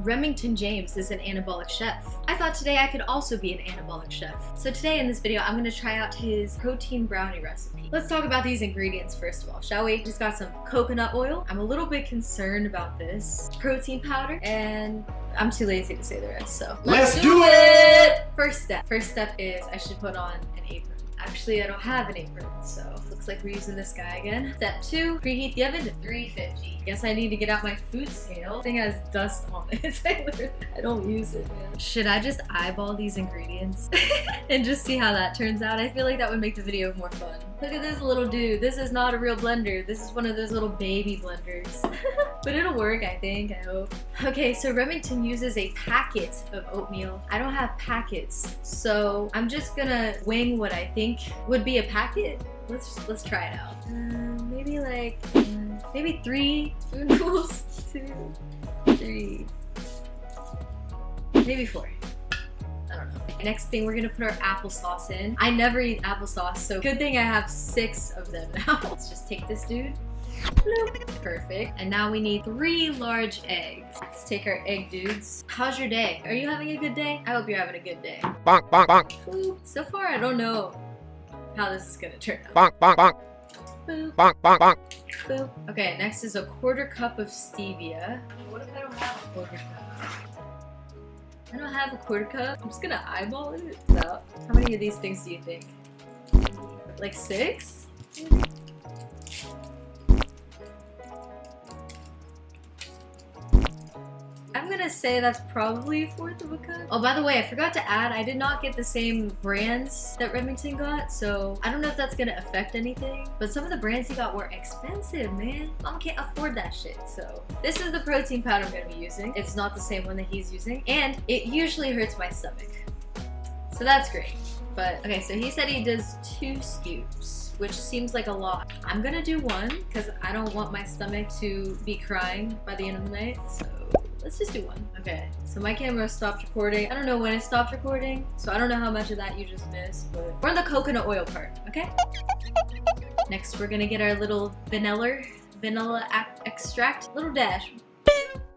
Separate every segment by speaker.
Speaker 1: Remington James is an anabolic chef. I thought today I could also be an anabolic chef. So today in this video, I'm gonna try out his protein brownie recipe. Let's talk about these ingredients first of all, shall we? Just got some coconut oil. I'm a little bit concerned about this. Protein powder, and I'm too lazy to say the rest, so let's do it! First step is I should put on an apron. Actually, I don't have an apron, so looks like we're using this guy again. Step 2, preheat the oven to 350. Guess I need to get out my food scale. This thing has dust on it. I don't use it, man. Should I just eyeball these ingredients and just see how that turns out? I feel like that would make the video more fun. Look at this little dude. This is not a real blender. This is one of those little baby blenders. But it'll work, I think, I hope. Okay, so Remington uses a packet of oatmeal. I don't have packets, so I'm just gonna wing what I think would be a packet. Let's try it out. Maybe like, maybe 3 spoonfuls, 2, 3, maybe 4. I don't know. Next thing, we're gonna put our applesauce in. I never eat applesauce, so good thing I have 6 of them now. Let's just take this dude. Bloop. Perfect. And now we need 3 large eggs. Let's take our egg dudes. How's your day? Are you having a good day? I hope you're having a good day.
Speaker 2: Bonk, bonk, bonk.
Speaker 1: Boop. So far, I don't know how this is gonna turn out.
Speaker 2: Bonk, bonk, bonk.
Speaker 1: Boop.
Speaker 2: Bonk, bonk, bonk.
Speaker 1: Boop. Okay, next is a 1/4 cup of stevia. What if I don't have a 1/4 cup? I don't have a 1/4 cup. I'm just gonna eyeball it. So, how many of these things do you think? Like 6? I'm gonna say that's probably 1/4 of a cup. Oh, by the way, I forgot to add, I did not get the same brands that Remington got, so I don't know if that's gonna affect anything, but some of the brands he got were expensive, man. Mom can't afford that shit, so. This is the protein powder I'm gonna be using. It's not the same one that he's using, and it usually hurts my stomach. So that's great. But, okay, so he said he does 2 scoops, which seems like a lot. I'm gonna do 1, because I don't want my stomach to be crying by the end of the night, so let's just do 1. Okay, so my camera stopped recording. I don't know when it stopped recording, so I don't know how much of that you just missed, but we're on the coconut oil part, okay? Next, we're gonna get our little vanilla extract, little dash.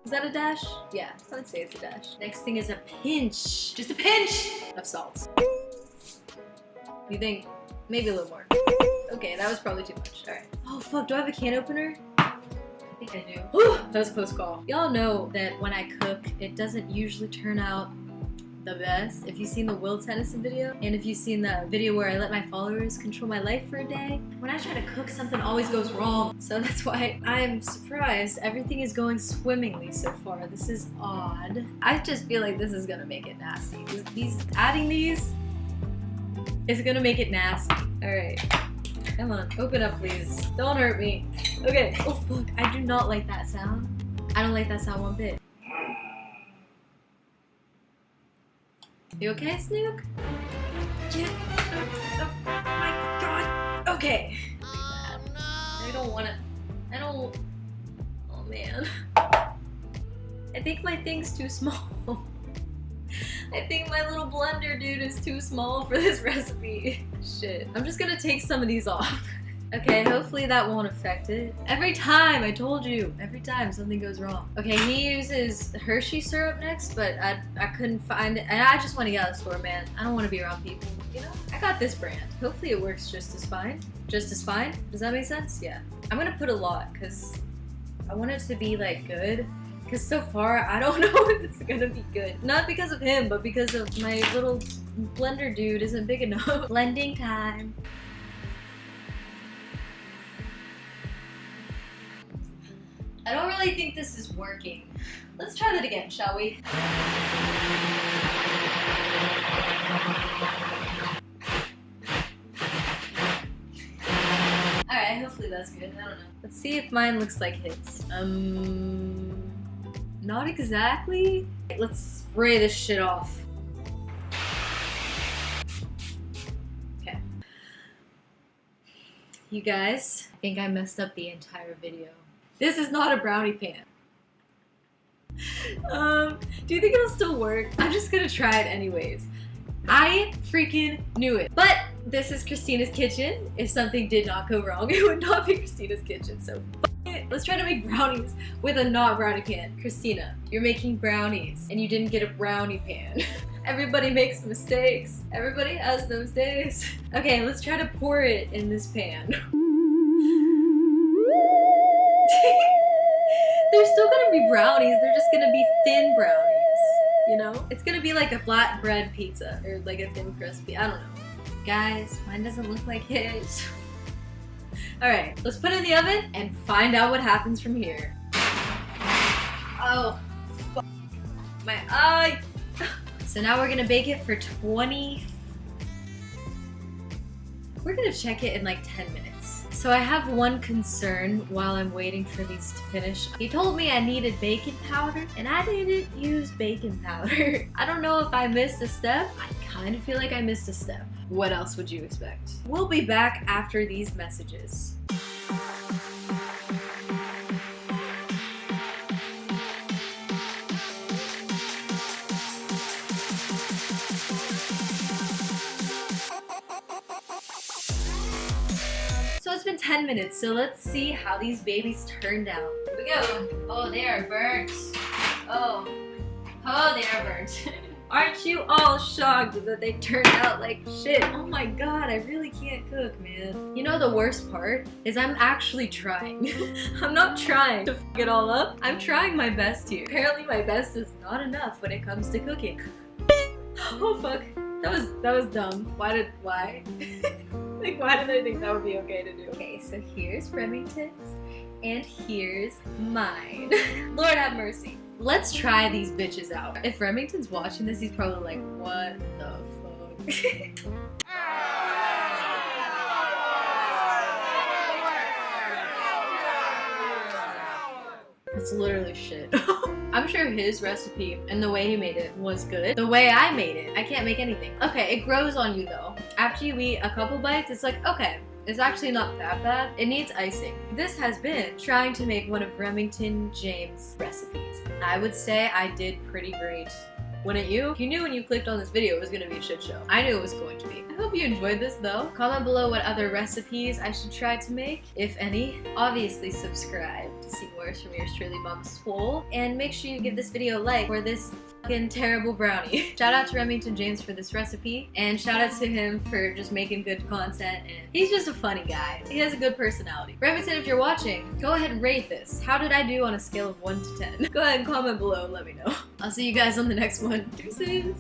Speaker 1: Is that a dash? Yeah, I would say it's a dash. Next thing is a pinch, just a pinch of salt. You think maybe a little more? Okay, that was probably too much. All right. Oh fuck, do I have a can opener? I think I do. Whew, that was a close call. Y'all know that when I cook, it doesn't usually turn out the best. If you've seen the Will Tennyson video, and if you've seen the video where I let my followers control my life for a day, when I try to cook, something always goes wrong. So that's why I'm surprised everything is going swimmingly so far. This is odd. I just feel like this is gonna make it nasty. Adding these is gonna make it nasty. All right. Come on, open up please. Don't hurt me. Okay, oh fuck, I do not like that sound. I don't like that sound one bit. You okay, Snook? Yeah. Oh my god. Okay. I don't wanna, oh man. I think my thing's too small. I think my little blender dude is too small for this recipe. Shit. I'm just gonna take some of these off. Okay, hopefully that won't affect it. Every time, I told you, every time something goes wrong. Okay, he uses Hershey syrup next, but I couldn't find it. And I just want to get out of the store, man. I don't want to be around people, you know? I got this brand. Hopefully it works just as fine. Just as fine? Does that make sense? Yeah. I'm gonna put a lot, because I want it to be, like, good. Because so far, I don't know if it's gonna be good. Not because of him, but because of my little blender dude isn't big enough. Blending time. I don't really think this is working. Let's try that again, shall we? Alright, hopefully that's good. I don't know. Let's see if mine looks like his. Not exactly. Let's spray this shit off. Okay. You guys, I think I messed up the entire video. This is not a brownie pan. Do you think it'll still work? I'm just gonna try it anyways. I freaking knew it. But this is Christina's kitchen. If something did not go wrong, it would not be Christina's kitchen, so f it. Okay, let's try to make brownies with a not brownie pan. Christina, you're making brownies and you didn't get a brownie pan. Everybody makes mistakes. Everybody has those days. Okay, let's try to pour it in this pan. They're still gonna be brownies, they're just gonna be thin brownies, you know? It's gonna be like a flatbread pizza, or like a thin crispy, I don't know. Guys, mine doesn't look like his. Alright, let's put it in the oven and find out what happens from here. Oh, fuck. My eye. So now we're gonna bake it for 20... We're gonna check it in like 10 minutes. So I have one concern while I'm waiting for these to finish. He told me I needed baking powder, and I didn't use baking powder. I don't know if I missed a step. I kind of feel like I missed a step. What else would you expect? We'll be back after these messages. So it's been 10 minutes, so let's see how these babies turned out. Here we go. Oh, they are burnt. Oh, they are burnt. Aren't you all shocked that they turned out like shit? Oh my god, I really can't cook, man. You know the worst part is I'm actually trying. I'm not trying to f it all up. I'm trying my best here. Apparently my best is not enough when it comes to cooking. Oh fuck, that was dumb. Why? Like, why did I think that would be okay to do? Okay, so here's Remington's, and here's mine. Lord have mercy. Let's try these bitches out. If Remington's watching this, he's probably like, what the fuck? It's literally shit. I'm sure his recipe and the way he made it was good. The way I made it, I can't make anything. Okay, it grows on you though. After you eat a couple bites, it's like, okay, it's actually not that bad. It needs icing. This has been trying to make one of Remington James' recipes. I would say I did pretty great. Wouldn't you? You knew when you clicked on this video it was gonna be a shit show. I knew it was going to be. I hope you enjoyed this though. Comment below what other recipes I should try to make, if any. Obviously subscribe to see more from yours truly, Mama Swole. And make sure you give this video a like for this fucking terrible brownie. Shout out to Remington James for this recipe, and shout out to him for just making good content, and he's just a funny guy. He has a good personality. Remington, if you're watching, go ahead and rate this. How did I do on a scale of 1 to 10? Go ahead and comment below and let me know. I'll see you guys on the next one. Deuces!